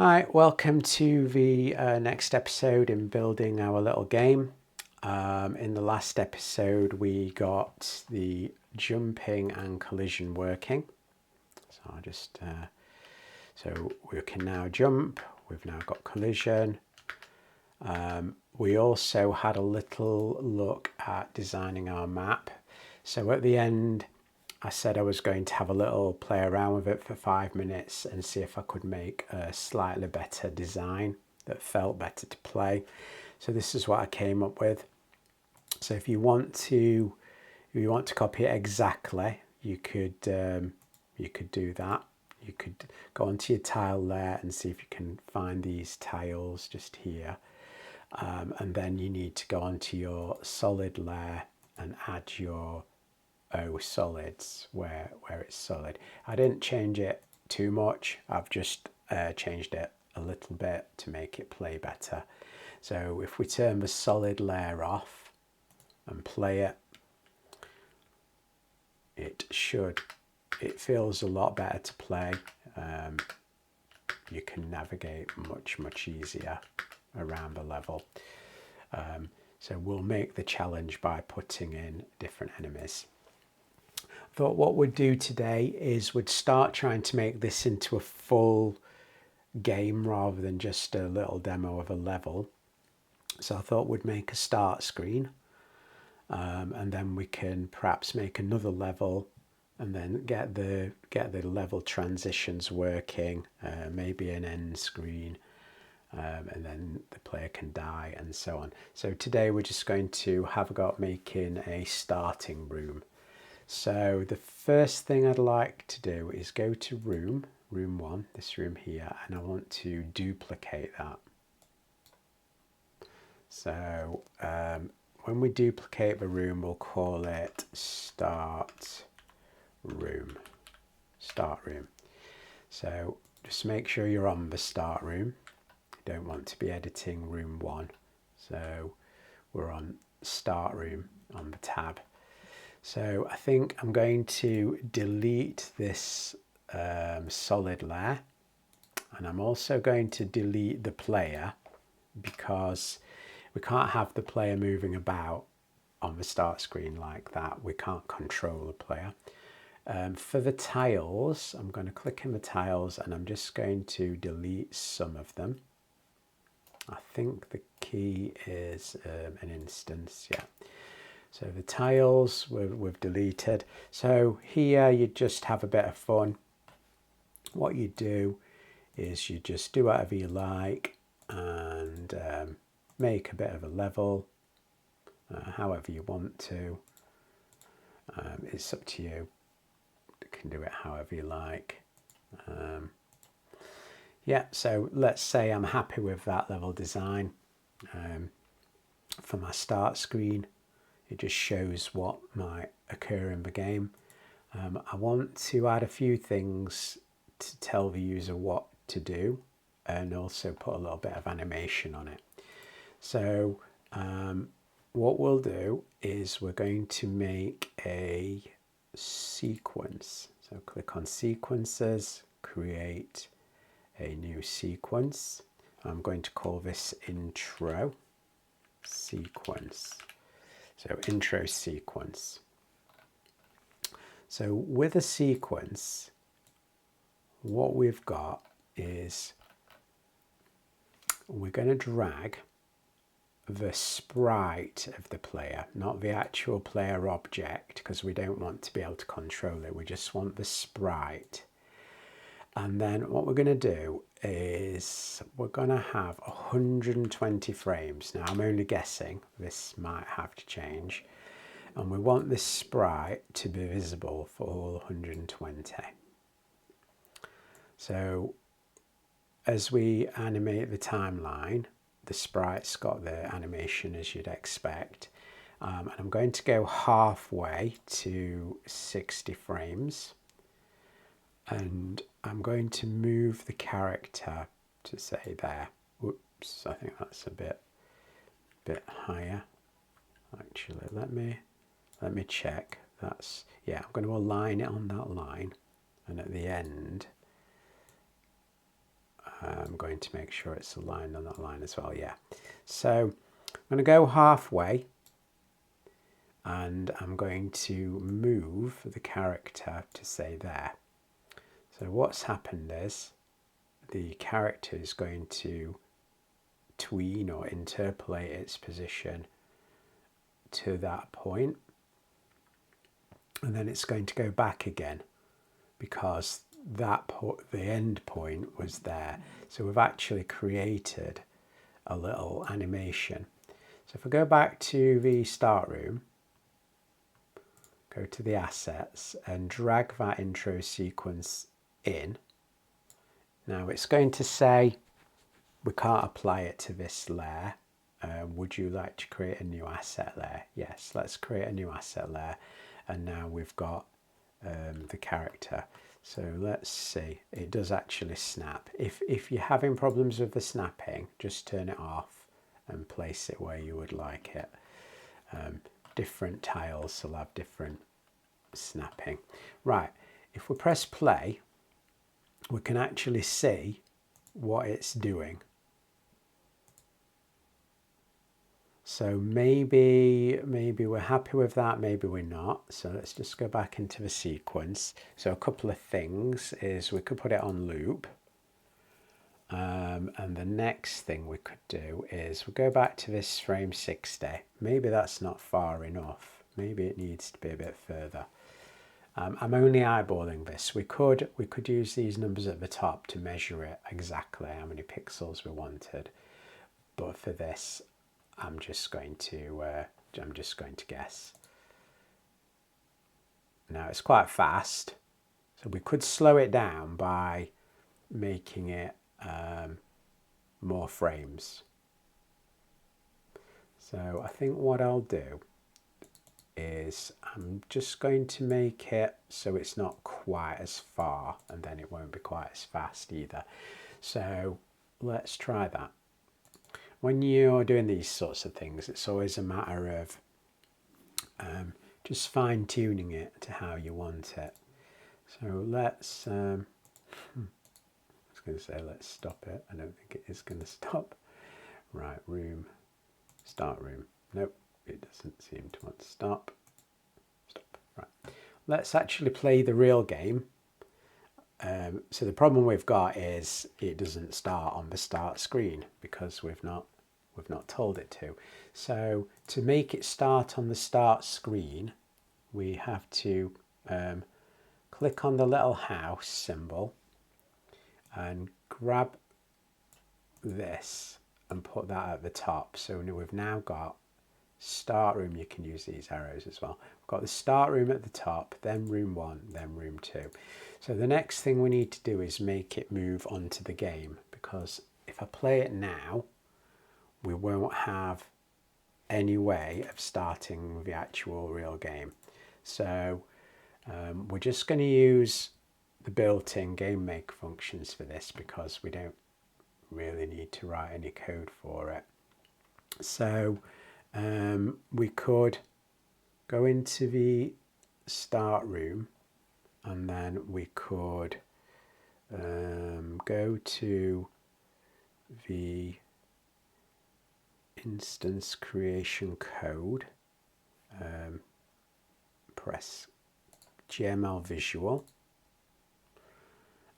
Hi, welcome to the next episode in building our little game. In the last episode, we got the jumping and collision working. So I'll just so we can now jump. We've now got collision. We also had a little look at designing our map. So at the end, I said I was going to have a little play around with it for 5 minutes and see if I could make a slightly better design that felt better to play. So this is what I came up with. So if you want to copy it exactly, you could do that. You could go onto your tile layer and see if you can find these tiles just here. And then you need to go onto your solid layer and add your solids where it's solid. I didn't change it too much. I've just changed it a little bit to make it play better. So if we turn the solid layer off and play it, it feels a lot better to play. You can navigate much easier around the level. So we'll make the challenge by putting in different enemies. Thought what we'd do today is we'd start trying to make this into a full game rather than just a little demo of a level. So I thought we'd make a start screen, and then we can perhaps make another level and then get the level transitions working, maybe an end screen, and then the player can die and so on. So today we're just going to have a go at making a starting room. So the first thing I'd like to do is go to room 1, this room here, and I want to duplicate that. So when we duplicate the room, we'll call it start room. So just make sure you're on the start room. You don't want to be editing room 1. So we're on start room on the tab. So I think I'm going to delete this solid layer, and I'm also going to delete the player because we can't have the player moving about on the start screen like that. We can't control the player. For the tiles, I'm going to click in the tiles and I'm just going to delete some of them. I think the key is an instance, yeah. So the tiles we've deleted. So here you just have a bit of fun. What you do is you just do whatever you like and make a bit of a level, however you want to. It's up to you. You can do it however you like. Yeah, so let's say I'm happy with that level design. For my start screen, it just shows what might occur in the game. I want to add a few things to tell the user what to do and also put a little bit of animation on it. So what we'll do is we're going to make a sequence. So click on sequences, create a new sequence. I'm going to call this intro sequence. So intro sequence. So with a sequence, what we've got is we're going to drag the sprite of the player, not the actual player object, because we don't want to be able to control it. We just want the sprite. And then what we're going to do is we're going to have 120 frames. Now I'm only guessing, this might have to change. And we want this sprite to be visible for all 120. So as we animate the timeline, the sprite's got the animation as you'd expect. And I'm going to go halfway to 60 frames. And I'm going to move the character to say there. Whoops, I think that's a bit higher. Actually, let me check. That's, yeah, I'm going to align it on that line, and at the end I'm going to make sure it's aligned on that line as well, yeah. So I'm going to go halfway, and I'm going to move the character to say there. So what's happened is the character is going to tween or interpolate its position to that point, and then it's going to go back again because the end point was there. So we've actually created a little animation. So if I go back to the start room, go to the assets and drag that intro sequence in, now it's going to say we can't apply it to this layer. Would you like to create a new asset layer? Yes, let's create a new asset layer. And now we've got the character. So let's see, it does actually snap. If you're having problems with the snapping, just turn it off and place it where you would like it. Different tiles will have different snapping. Right, if we press play, we can actually see what it's doing. So maybe we're happy with that, maybe we're not. So let's just go back into the sequence. So a couple of things is we could put it on loop. And the next thing we could do is we'll go back to this frame 60. Maybe that's not far enough. Maybe it needs to be a bit further. I'm only eyeballing this. We could use these numbers at the top to measure it exactly how many pixels we wanted. But for this, I'm just going to guess. Now it's quite fast, so we could slow it down by making it more frames. So I think what I'll do is I'm just going to make it so it's not quite as far, and then it won't be quite as fast either. So let's try that. When you're doing these sorts of things, it's always a matter of just fine-tuning it to how you want it. So let's, I was going to say let's stop it. I don't think it is going to stop. Right, room, start room. Nope, it doesn't seem to want to stop. Stop, right. Let's actually play the real game. So the problem we've got is it doesn't start on the start screen because we've not told it to. So to make it start on the start screen, we have to click on the little house symbol and grab this and put that at the top. So we've now got start room. You can use these arrows as well. We've got the start room at the top, then room 1, then room 2. So the next thing we need to do is make it move onto the game, because if I play it now, we won't have any way of starting the actual real game. So we're just going to use the built-in Gamemaker functions for this because we don't really need to write any code for it. So we could go into the start room, and then we could go to the instance creation code, press GML visual,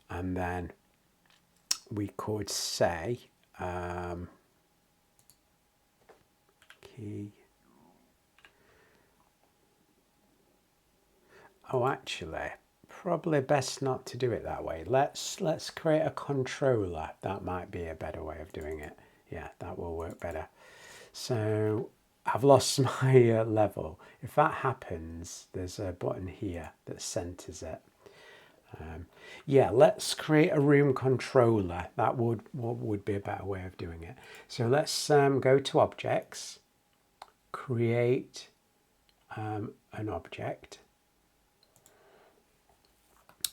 and then we could say key. Oh, actually, probably best not to do it that way. Let's create a controller. That might be a better way of doing it. Yeah, that will work better. So I've lost my level. If that happens, there's a button here that centers it. Yeah, let's create a room controller. That would be a better way of doing it. So let's go to objects, create an object,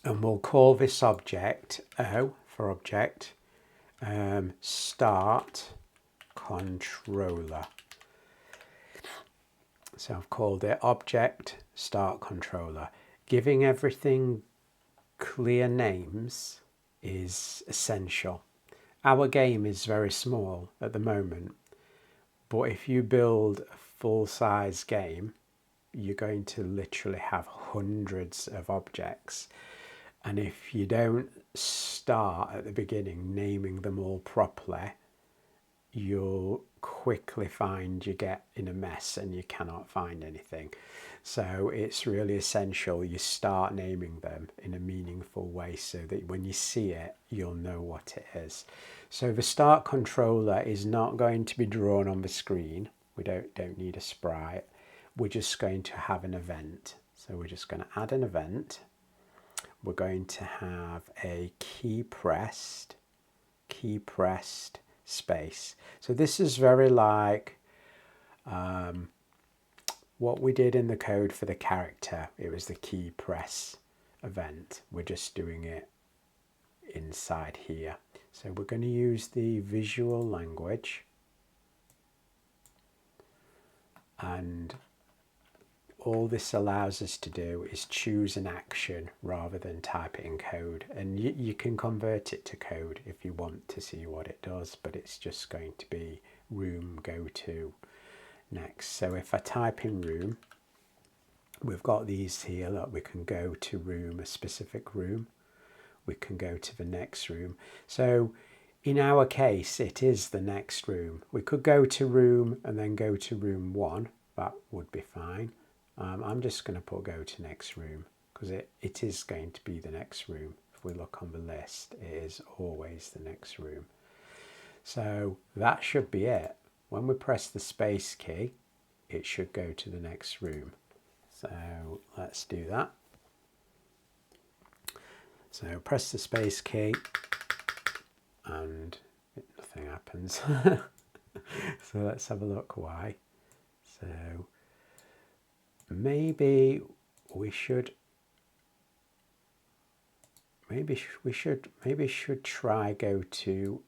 and we'll call this object O for object, start controller. So I've called it object start controller. Giving everything clear names is essential. Our game is very small at the moment, but if you build a full-size game, you're going to literally have hundreds of objects. And if you don't start at the beginning naming them all properly, you'll quickly find you get in a mess and you cannot find anything. So it's really essential you start naming them in a meaningful way so that when you see it, you'll know what it is. So the start controller is not going to be drawn on the screen. We don't need a sprite. We're just going to have an event. So we're just going to add an event. We're going to have a key pressed space. So this is very like what we did in the code for the character. It was the key press event. We're just doing it inside here. So we're going to use the visual language, and all this allows us to do is choose an action rather than type it in code. And you can convert it to code if you want to see what it does, but it's just going to be room go to next. So if I type in room, we've got these here that we can go to room, a specific room. We can go to the next room. So in our case, it is the next room. We could go to room and then go to room 1. That would be fine. I'm just going to put go to next room because it is going to be the next room. If we look on the list, it is always the next room. So that should be it. When we press the space key, it should go to the next room. So let's do that. So press the space key and nothing happens. So let's have a look why. So maybe we should try go to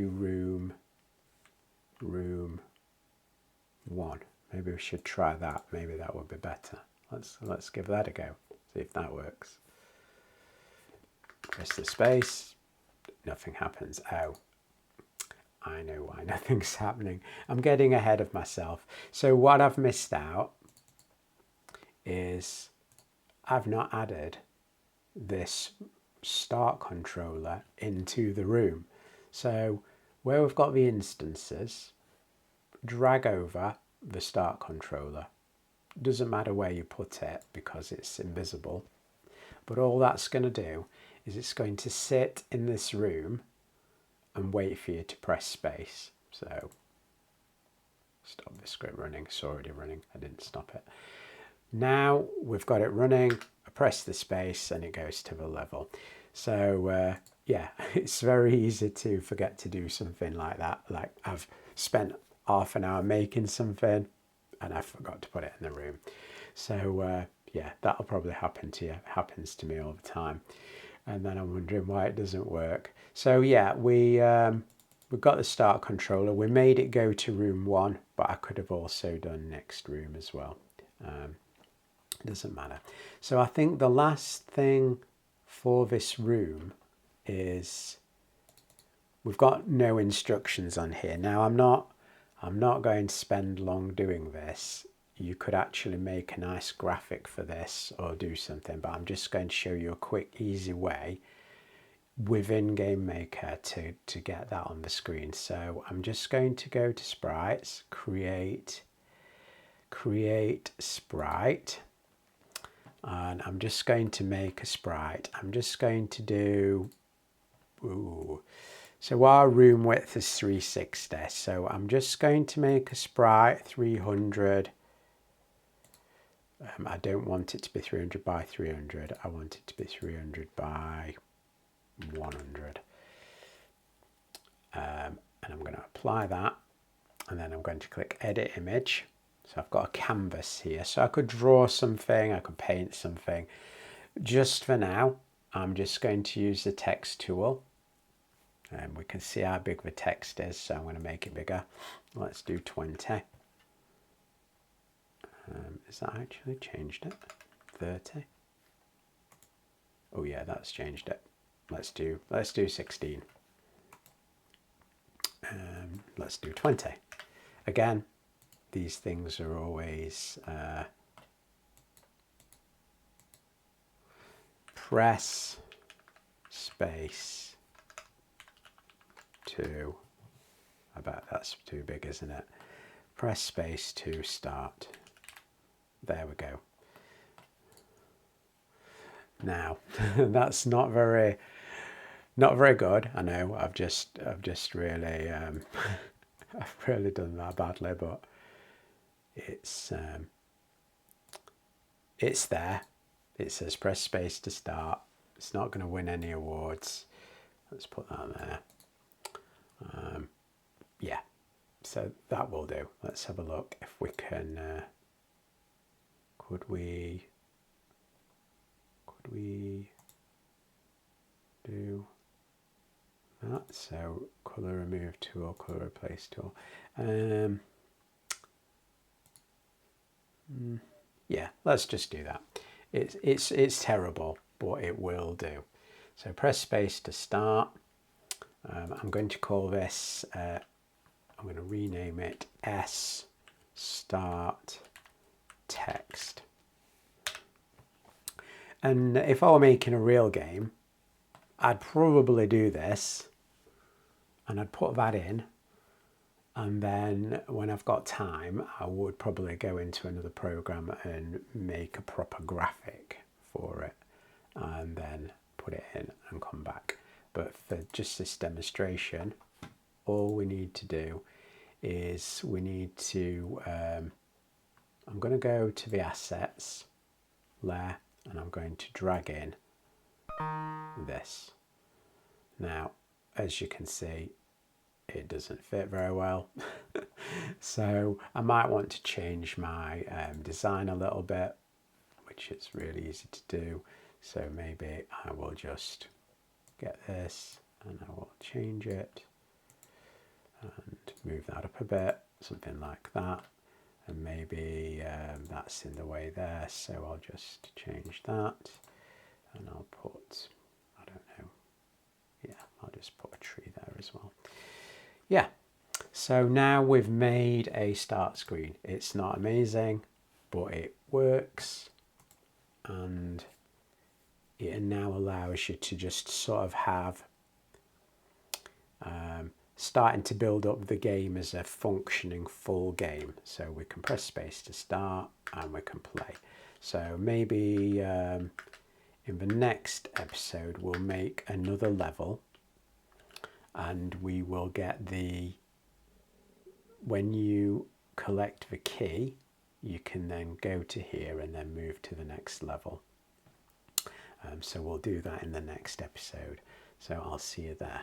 room 1. Maybe we should try that. Maybe that would be better. Let's give that a go. See if that works. Press the space. Nothing happens. Oh, I know why nothing's happening. I'm getting ahead of myself. So what I've missed out is I've not added this start controller into the room. So where we've got the instances, drag over the start controller. Doesn't matter where you put it because it's invisible. But all that's going to do is it's going to sit in this room and wait for you to press space. So stop the script running. It's already running. I didn't stop it. Now we've got it running. I press the space and it goes to the level. So yeah, it's very easy to forget to do something like that. Like I've spent half an hour making something and I forgot to put it in the room. So yeah, that'll probably happen to you. It happens to me all the time. And then I'm wondering why it doesn't work. So yeah, we've got the start controller. We made it go to room 1, but I could have also done next room as well. It doesn't matter. So I think the last thing for this room is we've got no instructions on here. Now I'm not going to spend long doing this. You could actually make a nice graphic for this or do something, but I'm just going to show you a quick, easy way within Gamemaker to get that on the screen. So I'm just going to go to sprites, create sprite, and I'm just going to make a sprite. I'm just going to do, so our room width is 360. So I'm just going to make a sprite 300. I don't want it to be 300 by 300. I want it to be 300 by 100. And I'm going to apply that. And then I'm going to click Edit Image. So I've got a canvas here. So I could draw something. I could paint something. Just for now, I'm just going to use the text tool. And we can see how big the text is. So I'm going to make it bigger. Let's do 20. Is that actually changed it? 30. Oh yeah, that's changed it. let's do 16. Let's do 20. Again, these things are always press space to, I bet that's too big, isn't it? Press space to start. There we go. Now, that's not very good. I know I've just really I've really done that badly, but it's there. It says press space to start. It's not going to win any awards. Let's put that there. Yeah, so that will do. Let's have a look if we can. Could we do that? So color remove tool, color replace tool. Yeah, let's just do that. It's terrible, but it will do. So press space to start. I'm going to call this, I'm going to rename it S start text. And if I were making a real game, I'd probably do this and I'd put that in. And then when I've got time, I would probably go into another program and make a proper graphic for it and then put it in and come back. But for just this demonstration, all we need to do is we need to, I'm going to go to the assets layer and I'm going to drag in this. Now, as you can see, it doesn't fit very well. So I might want to change my design a little bit, which is really easy to do. So maybe I will just get this and I will change it and move that up a bit, something like that. And maybe that's in the way there, so I'll just change that and I'll put, I don't know, yeah, I'll just put a tree there as well. Yeah, so now we've made a start screen. It's not amazing, but it works, and it now allows you to just sort of have starting to build up the game as a functioning full game. So we can press space to start and we can play. So maybe in the next episode we'll make another level and we will get the, when you collect the key, you can then go to here and then move to the next level. So we'll do that in the next episode. So I'll see you there.